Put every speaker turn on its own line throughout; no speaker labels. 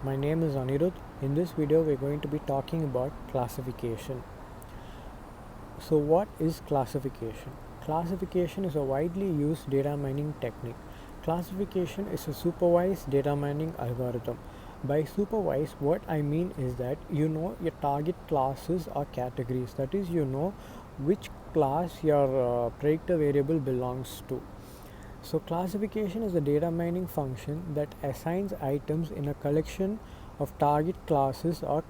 My name is Anirudh. In this video, we're going to be talking about classification. So, what is classification? Classification is a widely used data mining technique. Classification is a supervised data mining algorithm. By supervised, what I mean is that you know your target classes or categories. That is, you know which class your predictor variable belongs to. So classification is a data mining function that assigns items in a collection of target classes or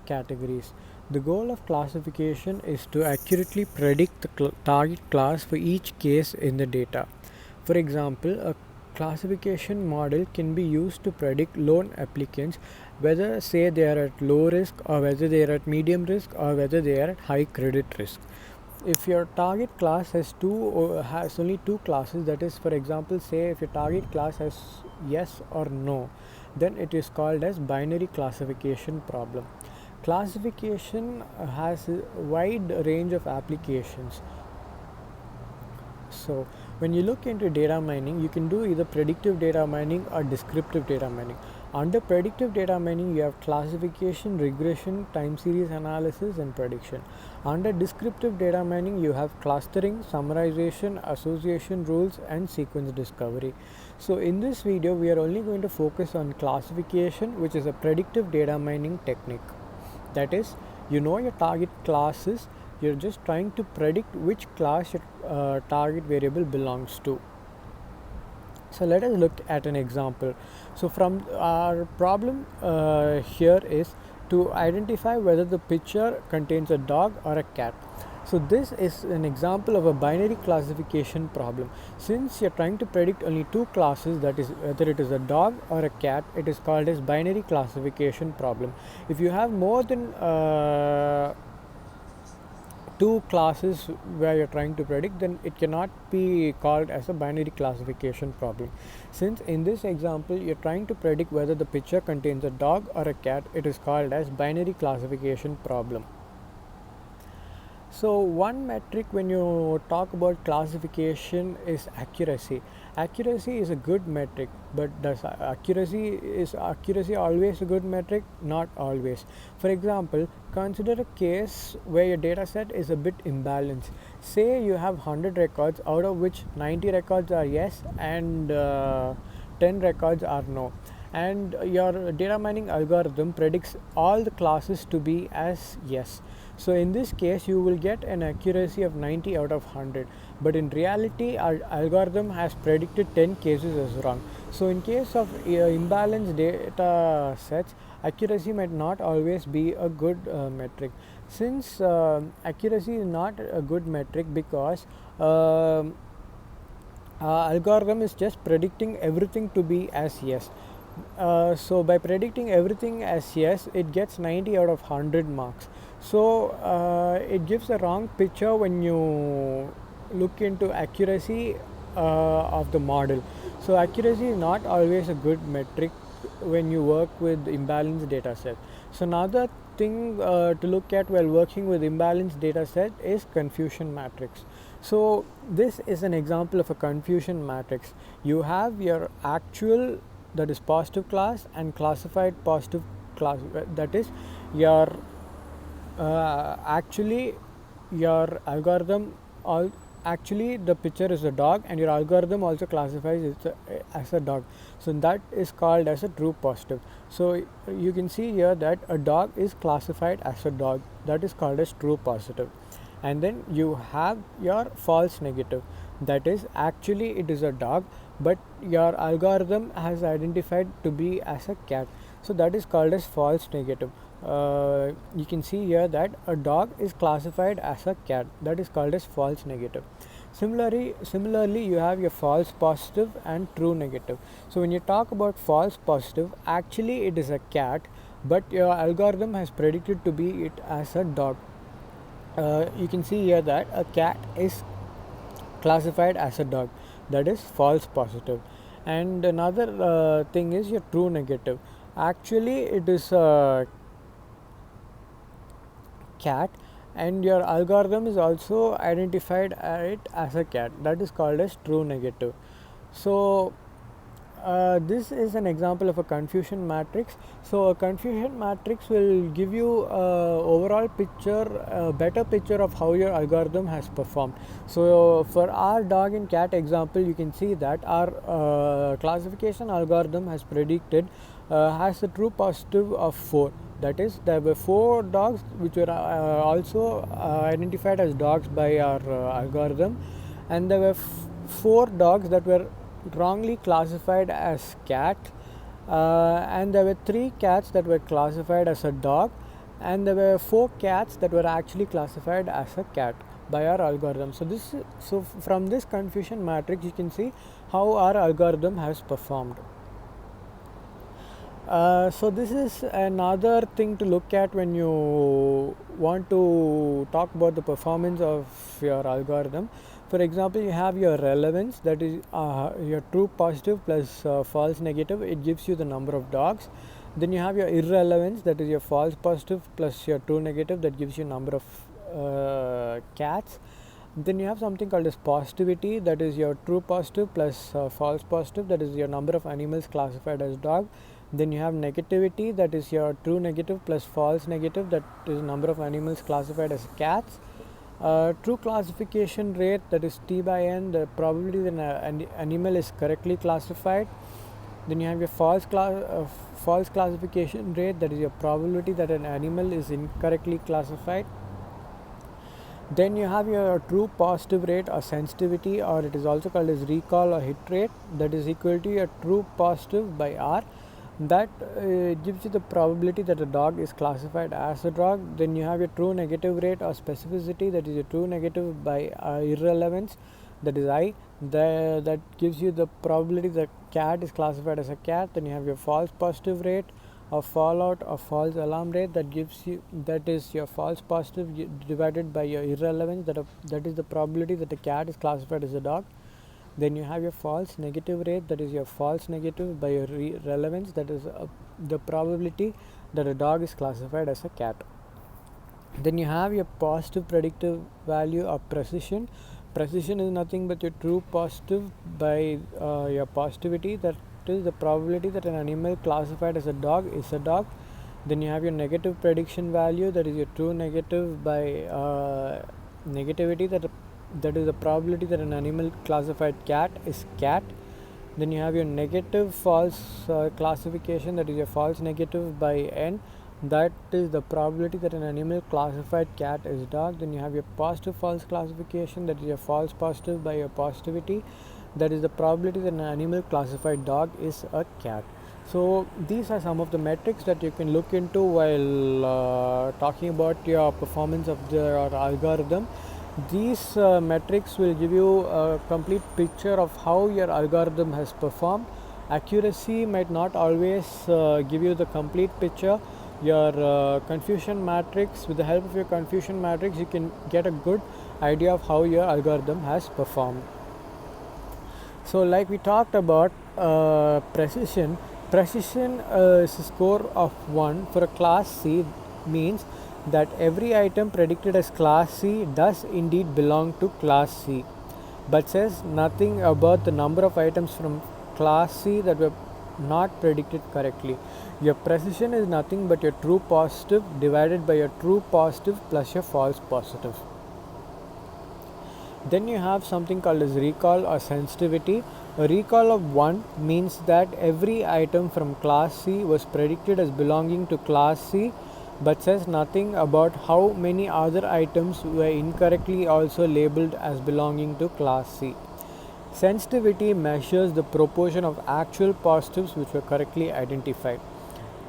categories. The goal of classification is to accurately predict the target class for each case in the data. For example, a classification model can be used to predict loan applicants, whether say they are at low risk or whether they are at medium risk or whether they are at high credit risk. If your target class has only two classes, that is, for example, say if your target class has yes or no, then it is called as binary classification problem. Classification has a wide range of applications. So when you look into data mining, you can do either predictive data mining or descriptive data mining. Under predictive data mining, you have classification, regression, time series analysis, and prediction. Under descriptive data mining, you have clustering, summarization, association rules, and sequence discovery. So in this video, we are only going to focus on classification, which is a predictive data mining technique. That is, you know your target classes, you're just trying to predict which class your target variable belongs to. So let us look at an example. So from our problem here is to identify whether the picture contains a dog or a cat. So this is an example of a binary classification problem. Since you're trying to predict only two classes, that is whether it is a dog or a cat, it is called as binary classification problem. If you have more than two classes where you're trying to predict, then it cannot be called as a binary classification problem. Since in this example you're trying to predict whether the picture contains a dog or a cat, it is called as binary classification problem. So one metric when you talk about classification is accuracy. Accuracy is a good metric, but does accuracy always a good metric? Not always. For example, consider a case where your data set is a bit imbalanced. Say you have 100 records, out of which 90 records are yes and 10 records are no, and your data mining algorithm predicts all the classes to be as yes. So in this case you will get an accuracy of 90 out of 100, but in reality our algorithm has predicted 10 cases as wrong. So in case of imbalanced data sets, accuracy might not always be a good metric. Since accuracy is not a good metric because algorithm is just predicting everything to be as yes. So by predicting everything as yes, it gets 90 out of 100 marks. So it gives a wrong picture when you look into accuracy of the model. So accuracy is not always a good metric when you work with imbalanced data set. So another thing to look at while working with imbalanced data set is confusion matrix. So this is an example of a confusion matrix. You have your actual, that is positive class, and classified positive class, that is your actually your algorithm actually the picture is a dog and your algorithm also classifies it as a dog, so that is called as a true positive. So you can see here that a dog is classified as a dog, that is called as true positive. And then you have your false negative, that is actually it is a dog but your algorithm has identified to be as a cat, so that is called as false negative. You can see here that a dog is classified as a cat, that is called as false negative. Similarly you have your false positive and true negative. So when you talk about false positive, actually it is a cat but your algorithm has predicted to be it as a dog. You can see here that a cat is classified as a dog, that is false positive. And another thing is your true negative, actually it is a cat and your algorithm is also identified it as a cat, that is called as true negative. So this is an example of a confusion matrix. So a confusion matrix will give you overall picture, a better picture of how your algorithm has performed. So for our dog and cat example, you can see that our classification algorithm has predicted has a true positive of 4. That is, there were 4 dogs which were also identified as dogs by our algorithm, and there were 4 dogs that were wrongly classified as cat, and there were 3 cats that were classified as a dog, and there were 4 cats that were actually classified as a cat by our algorithm. So from this confusion matrix you can see how our algorithm has performed. So this is another thing to look at when you want to talk about the performance of your algorithm. For example, you have your relevance, that is your true positive plus false negative, it gives you the number of dogs. Then you have your irrelevance, that is your false positive plus your true negative, that gives you number of cats. Then you have something called as positivity, that is your true positive plus false positive, that is your number of animals classified as dog. Then you have negativity, that is your true negative plus false negative, that is number of animals classified as cats. True classification rate, that is T by N, the probability that an animal is correctly classified. Then you have your false classification rate, that is your probability that an animal is incorrectly classified. Then you have your true positive rate or sensitivity, or it is also called as recall or hit rate, that is equal to your true positive by R. That gives you the probability that a dog is classified as a dog. Then you have your true negative rate or specificity, that is your true negative by irrelevance, that is I. That gives you the probability that cat is classified as a cat. Then you have your false positive rate or fallout or false alarm rate, that gives you, that is your false positive divided by your irrelevance, that is the probability that a cat is classified as a dog. Then you have your false negative rate, that is your false negative by your relevance, that is the probability that a dog is classified as a cat. Then you have your positive predictive value or precision. Precision is nothing but your true positive by your positivity, that is the probability that an animal classified as a dog is a dog. Then you have your negative prediction value, that is your true negative by negativity, that is the probability that an animal classified cat is cat. Then you have your negative false classification, that is your false negative by N, that is the probability that an animal classified cat is dog. Then you have your positive false classification, that is your false positive by your positivity, that is the probability that an animal classified dog is a cat. So these are some of the metrics that you can look into while talking about your performance of your algorithm. These metrics will give you a complete picture of how your algorithm has performed. Accuracy might not always give you the complete picture. Your confusion matrix, with the help of your confusion matrix, you can get a good idea of how your algorithm has performed. So like we talked about precision is a score of 1 for a class C, means that every item predicted as class C does indeed belong to class C, but says nothing about the number of items from class C that were not predicted correctly. Your precision is nothing but your true positive divided by your true positive plus your false positive. Then you have something called as recall or sensitivity. A recall of 1 means that every item from class C was predicted as belonging to class C, but says nothing about how many other items were incorrectly also labeled as belonging to class C. Sensitivity measures the proportion of actual positives which were correctly identified.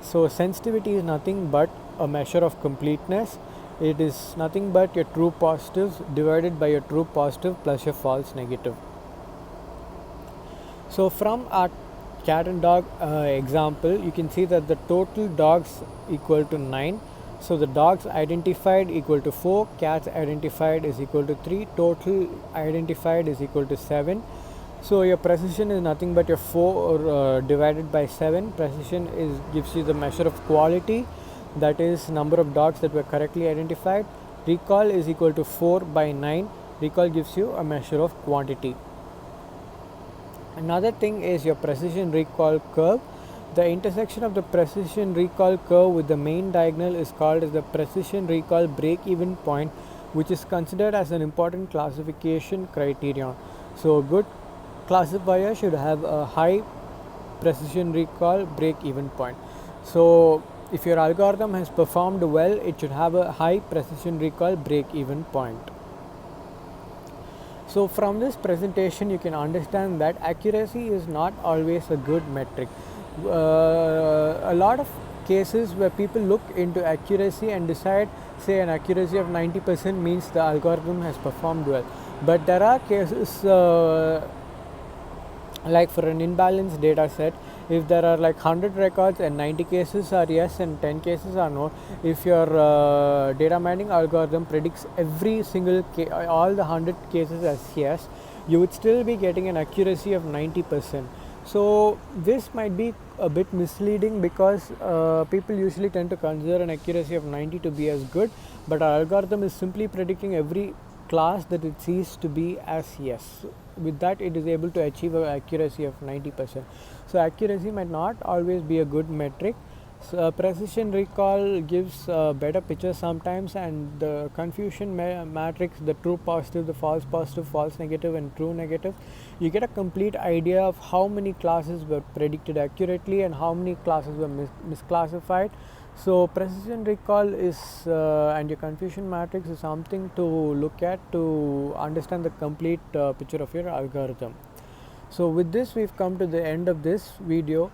So sensitivity is nothing but a measure of completeness. It is nothing but your true positives divided by your true positive plus your false negative. So from our cat and dog example, you can see that the total dogs equal to 9. So the dogs identified equal to 4, cats identified is equal to 3, total identified is equal to 7. So your precision is nothing but your 4 divided by 7. Precision gives you the measure of quality, that is number of dogs that were correctly identified. Recall is equal to 4 by 9. Recall gives you a measure of quantity. Another thing is your precision recall curve. The intersection of the precision recall curve with the main diagonal is called as the precision recall break-even point, which is considered as an important classification criterion. So a good classifier should have a high precision recall break-even point. So if your algorithm has performed well, it should have a high precision recall break-even point. So from this presentation you can understand that accuracy is not always a good metric. A lot of cases where people look into accuracy and decide, say, an accuracy of 90% means the algorithm has performed well, but there are cases like for an imbalanced data set, if there are like 100 records and 90 cases are yes and 10 cases are no, if your data mining algorithm predicts every single all the 100 cases as yes, you would still be getting an accuracy of 90%. So this might be a bit misleading because people usually tend to consider an accuracy of 90 to be as good, but our algorithm is simply predicting every class that it sees to be as yes. With that, it is able to achieve an accuracy of 90%. So accuracy might not always be a good metric. So precision recall gives a better picture sometimes, and the confusion matrix, the true positive, the false positive, false negative, and true negative, you get a complete idea of how many classes were predicted accurately and how many classes were misclassified. So precision recall is and your confusion matrix is something to look at to understand the complete picture of your algorithm. So with this we've come to the end of this video.